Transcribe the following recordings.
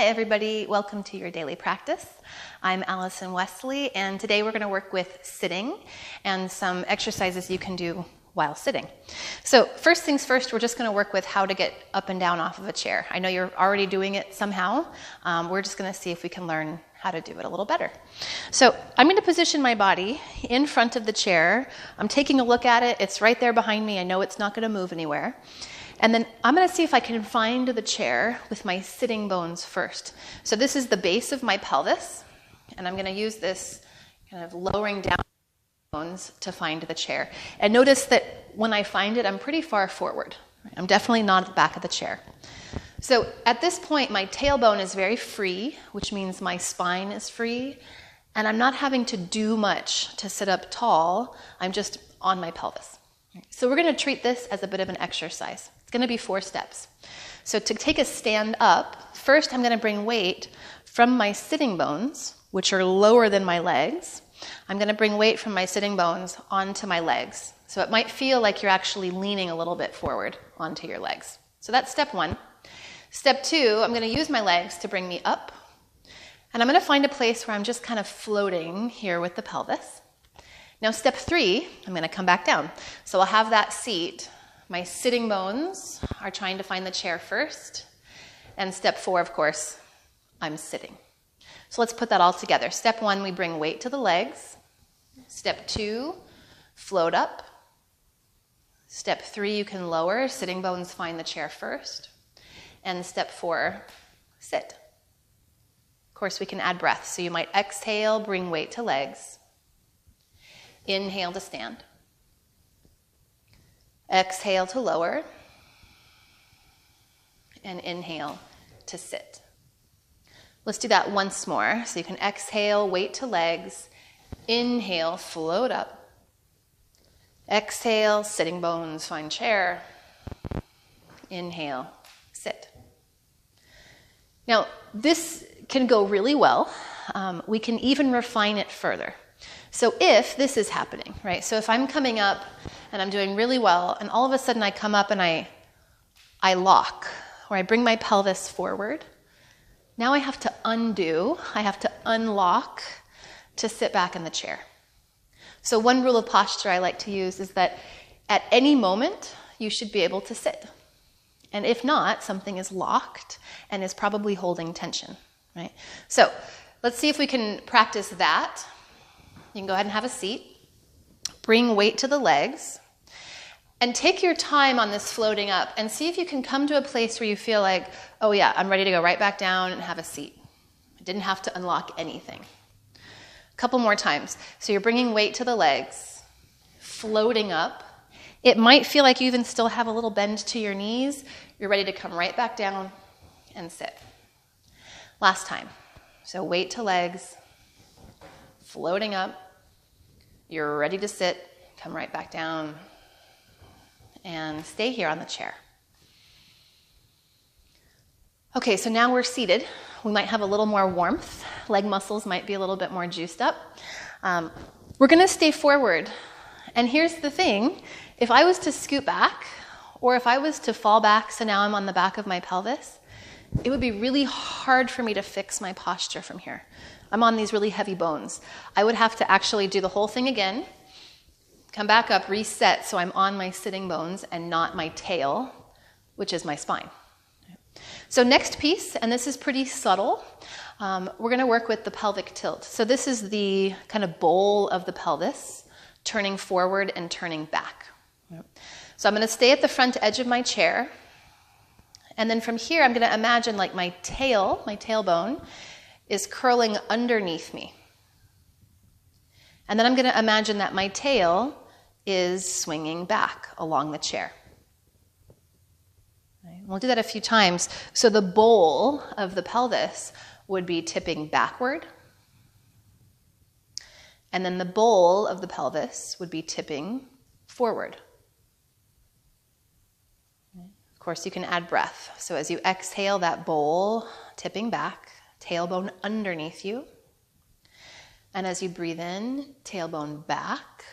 Hi everybody, welcome to your daily practice. I'm Allison Wesley, and today we're going to work with sitting and some exercises you can do while sitting. So first things first, we're just going to work with how to get up and down off of a chair. I know you're already doing it somehow. We're just going to see if we can learn how to do it a little better. So I'm going to position my body in front of the chair. I'm taking a look at it. It's right there behind me. I know it's not going to move anywhere. And then I'm going to see if I can find the chair with my sitting bones first. So this is the base of my pelvis, and I'm going to use this kind of lowering down bones to find the chair. And notice that when I find it, I'm pretty far forward. I'm definitely not at the back of the chair. So at this point, my tailbone is very free, which means my spine is free, and I'm not having to do much to sit up tall. I'm just on my pelvis. So we're going to treat this as a bit of an exercise. It's going to be 4 steps. So to take a stand up, first I'm going to bring weight from my sitting bones, which are lower than my legs. I'm going to bring weight from my sitting bones onto my legs. So it might feel like you're actually leaning a little bit forward onto your legs. So that's step 1. Step 2, I'm going to use my legs to bring me up. And I'm going to find a place where I'm just kind of floating here with the pelvis. Now step 3, I'm going to come back down. So I'll have that seat. My sitting bones are trying to find the chair first. And step 4, of course, I'm sitting. So let's put that all together. Step 1, we bring weight to the legs. Step 2, float up. Step 3, you can lower. Sitting bones find the chair first. And step 4, sit. Of course, we can add breath. So you might exhale, bring weight to legs. Inhale to stand. Exhale to lower. And inhale to sit. Let's do that once more. So you can exhale, weight to legs. Inhale, float up. Exhale, sitting bones, find chair. Inhale, sit. Now, this can go really well. We can even refine it further. So if this is happening, right? So if I'm coming up and I'm doing really well, and all of a sudden I come up and I lock, or I bring my pelvis forward, now I have to undo, I have to unlock to sit back in the chair. So one rule of posture I like to use is that at any moment, you should be able to sit. And if not, something is locked and is probably holding tension, right? So let's see if we can practice that. You can go ahead and have a seat. Bring weight to the legs. And take your time on this floating up and see if you can come to a place where you feel like, oh yeah, I'm ready to go right back down and have a seat. I didn't have to unlock anything. A couple more times. So you're bringing weight to the legs, floating up. It might feel like you even still have a little bend to your knees. You're ready to come right back down and sit. Last time. So weight to legs, floating up. You're ready to sit. Come right back down and stay here on the chair. Okay, so now we're seated. We might have a little more warmth. Leg muscles might be a little bit more juiced up. We're going to stay forward. And here's the thing. If I was to scoot back, or if I was to fall back, so now I'm on the back of my pelvis, it would be really hard for me to fix my posture from here. I'm on these really heavy bones. I would have to actually do the whole thing again, come back up, reset, so I'm on my sitting bones and not my tail, which is my spine. So next piece, and this is pretty subtle, we're going to work with the pelvic tilt. So this is the kind of bowl of the pelvis, turning forward and turning back. So I'm going to stay at the front edge of my chair, and then from here I'm going to imagine like my tailbone, is curling underneath me. And then I'm going to imagine that my tail is swinging back along the chair. Right? We'll do that a few times. So the bowl of the pelvis would be tipping backward. And then the bowl of the pelvis would be tipping forward. Of course, you can add breath. So as you exhale, that bowl tipping back, tailbone underneath you. And as you breathe in, tailbone back,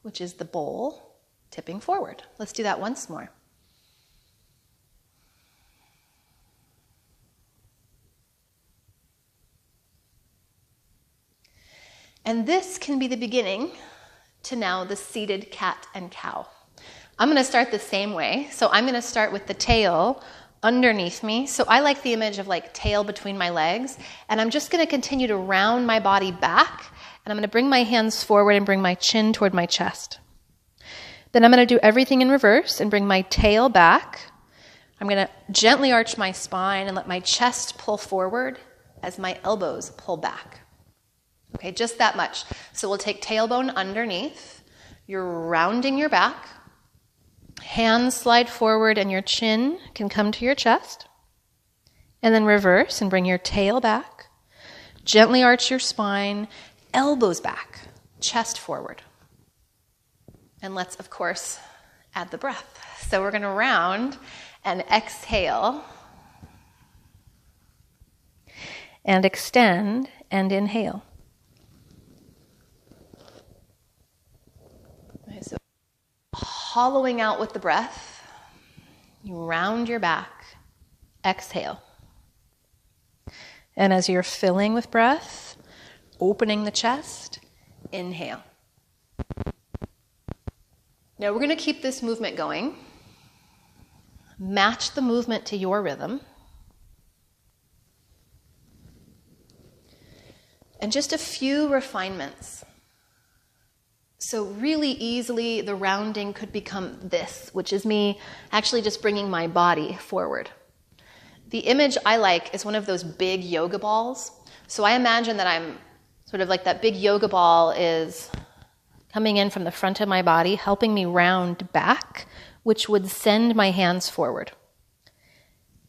which is the bowl, tipping forward. Let's do that once more. And this can be the beginning to now the seated cat and cow. I'm going to start the same way. So I'm going to start with the tail underneath me. So I like the image of like tail between my legs. And I'm just going to continue to round my body back. And I'm going to bring my hands forward and bring my chin toward my chest. Then I'm going to do everything in reverse and bring my tail back. I'm going to gently arch my spine and let my chest pull forward as my elbows pull back. Okay, just that much. So we'll take tailbone underneath. You're rounding your back. Hands slide forward and your chin can come to your chest. And then reverse and bring your tail back. Gently arch your spine, elbows back, chest forward. And let's, of course, add the breath. So we're going to round and exhale. And extend and inhale. Okay, so hollowing out with the breath. You round your back. Exhale. And as you're filling with breath, opening the chest, inhale. Now we're going to keep this movement going. Match the movement to your rhythm. And just a few refinements. So really easily the rounding could become this, which is me actually just bringing my body forward. The image I like is one of those big yoga balls. So I imagine that I'm sort of like that big yoga ball is coming in from the front of my body, helping me round back, which would send my hands forward.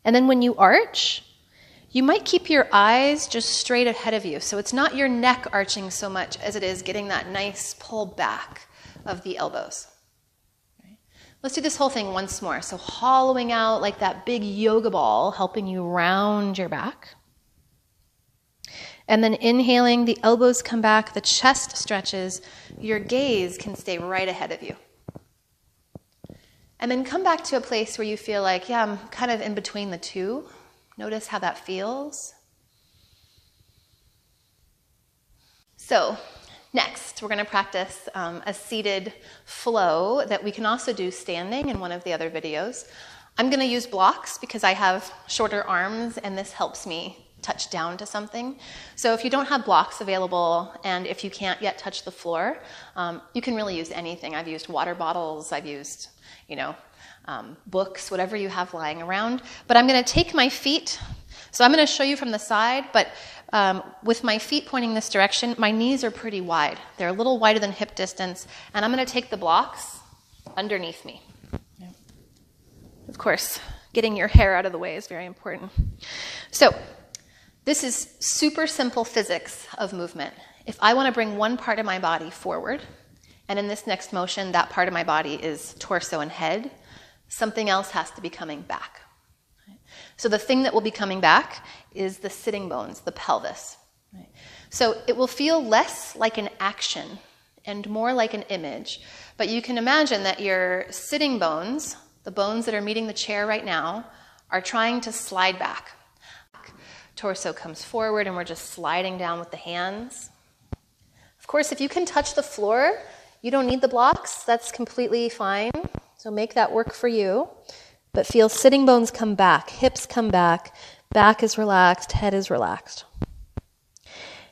And then when you arch, you might keep your eyes just straight ahead of you. So it's not your neck arching so much as it is getting that nice pull back of the elbows. Let's do this whole thing once more. So hollowing out like that big yoga ball, helping you round your back. And then inhaling, the elbows come back, the chest stretches, your gaze can stay right ahead of you. And then come back to a place where you feel like, yeah, I'm kind of in between the two. Notice how that feels. So next, we're going to practice a seated flow that we can also do standing in one of the other videos. I'm going to use blocks because I have shorter arms and this helps me touch down to something. So if you don't have blocks available and if you can't yet touch the floor, you can really use anything. I've used water bottles, I've used, books, whatever you have lying around. But I'm going to take my feet. So I'm going to show you from the side, but with my feet pointing this direction, my knees are pretty wide. They're a little wider than hip distance, and I'm going to take the blocks underneath me. Of course, getting your hair out of the way is very important. So this is super simple physics of movement. If I want to bring one part of my body forward, and in this next motion, that part of my body is torso and head, something else has to be coming back. So the thing that will be coming back is the sitting bones, the pelvis. So it will feel less like an action and more like an image, but you can imagine that your sitting bones, the bones that are meeting the chair right now, are trying to slide back. Torso comes forward and we're just sliding down with the hands. Of course, if you can touch the floor, you don't need the blocks. That's completely fine. So make that work for you. But feel sitting bones come back, hips come back is relaxed, head is relaxed.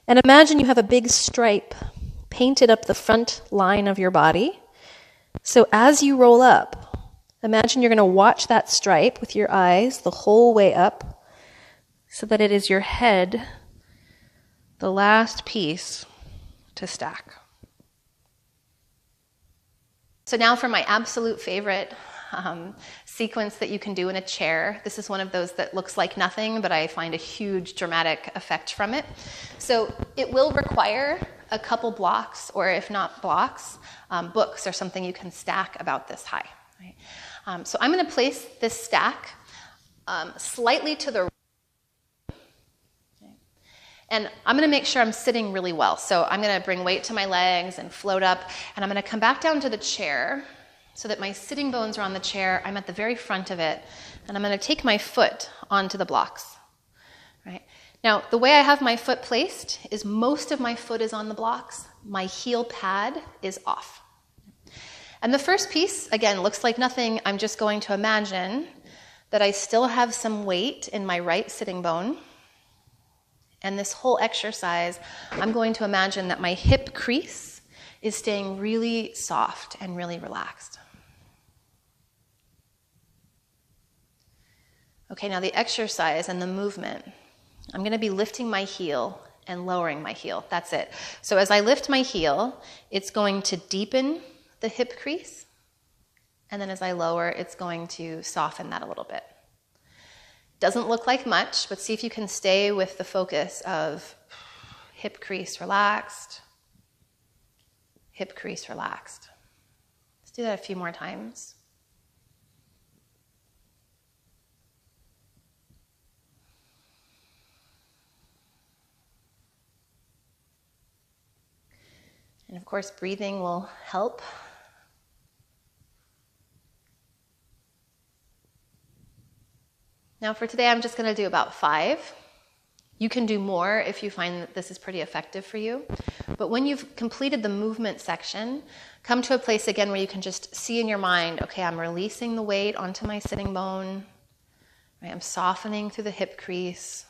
And imagine you have a big stripe painted up the front line of your body. So as you roll up, imagine you're going to watch that stripe with your eyes the whole way up, so that it is your head, the last piece to stack. So now for my absolute favorite sequence that you can do in a chair. This is one of those that looks like nothing, but I find a huge dramatic effect from it. So it will require a couple blocks, or if not blocks, books or something you can stack about this high. Right? So I'm going to place this stack slightly to the right. And I'm going to make sure I'm sitting really well. So I'm going to bring weight to my legs and float up. And I'm going to come back down to the chair so that my sitting bones are on the chair. I'm at the very front of it. And I'm going to take my foot onto the blocks. Right? Now, the way I have my foot placed is most of my foot is on the blocks. My heel pad is off. And the first piece, again, looks like nothing. I'm just going to imagine that I still have some weight in my right sitting bone. And this whole exercise, I'm going to imagine that my hip crease is staying really soft and really relaxed. Okay, now the exercise and the movement. I'm going to be lifting my heel and lowering my heel. That's it. So as I lift my heel, it's going to deepen the hip crease. And then as I lower, it's going to soften that a little bit. Doesn't look like much, but see if you can stay with the focus of hip crease relaxed, hip crease relaxed. Let's do that a few more times. And of course, breathing will help. Now for today, I'm just going to do about 5. You can do more if you find that this is pretty effective for you. But when you've completed the movement section, come to a place again where you can just see in your mind, okay, I'm releasing the weight onto my sitting bone. Right, I'm softening through the hip crease.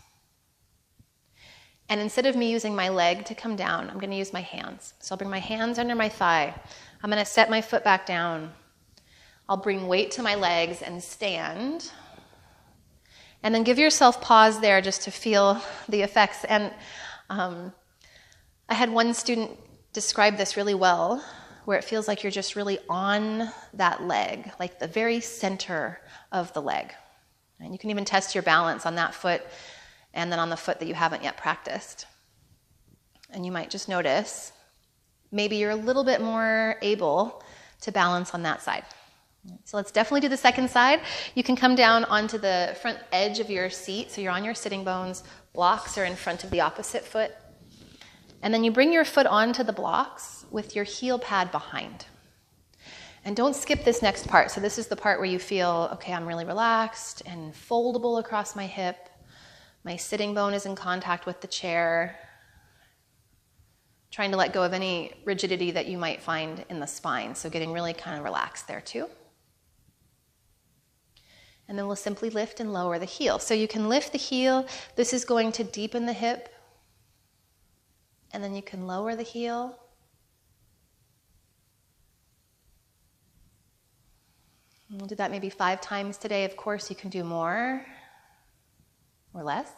And instead of me using my leg to come down, I'm going to use my hands. So I'll bring my hands under my thigh. I'm going to set my foot back down. I'll bring weight to my legs and stand. And then give yourself pause there just to feel the effects. And I had one student describe this really well, where it feels like you're just really on that leg, like the very center of the leg. And you can even test your balance on that foot and then on the foot that you haven't yet practiced. And you might just notice maybe you're a little bit more able to balance on that side. So let's definitely do the second side. You can come down onto the front edge of your seat, so you're on your sitting bones. Blocks are in front of the opposite foot. And then you bring your foot onto the blocks with your heel pad behind. And don't skip this next part. So this is the part where you feel, okay, I'm really relaxed and foldable across my hip. My sitting bone is in contact with the chair. Trying to let go of any rigidity that you might find in the spine. So getting really kind of relaxed there too. And then we'll simply lift and lower the heel. So you can lift the heel. This is going to deepen the hip. And then you can lower the heel. And we'll do that maybe 5 times today. Of course, you can do more or less.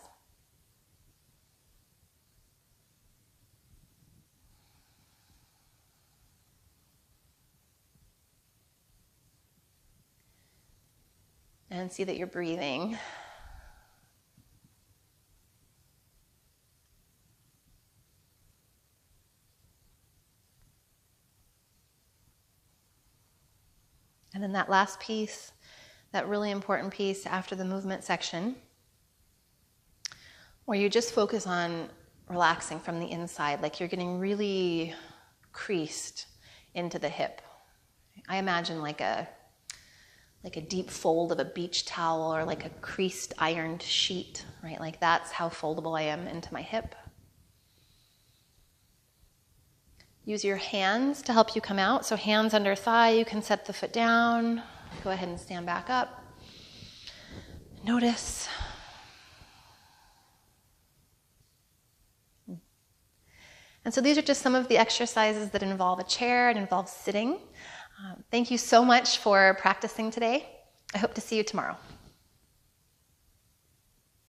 And see that you're breathing. And then that last piece, that really important piece after the movement section, where you just focus on relaxing from the inside, like you're getting really creased into the hip. I imagine like a deep fold of a beach towel or like a creased ironed sheet, right? Like that's how foldable I am into my hip. Use your hands to help you come out. So hands under thigh, you can set the foot down. Go ahead and stand back up. Notice. And so these are just some of the exercises that involve a chair and involve sitting. Thank you so much for practicing today. I hope to see you tomorrow.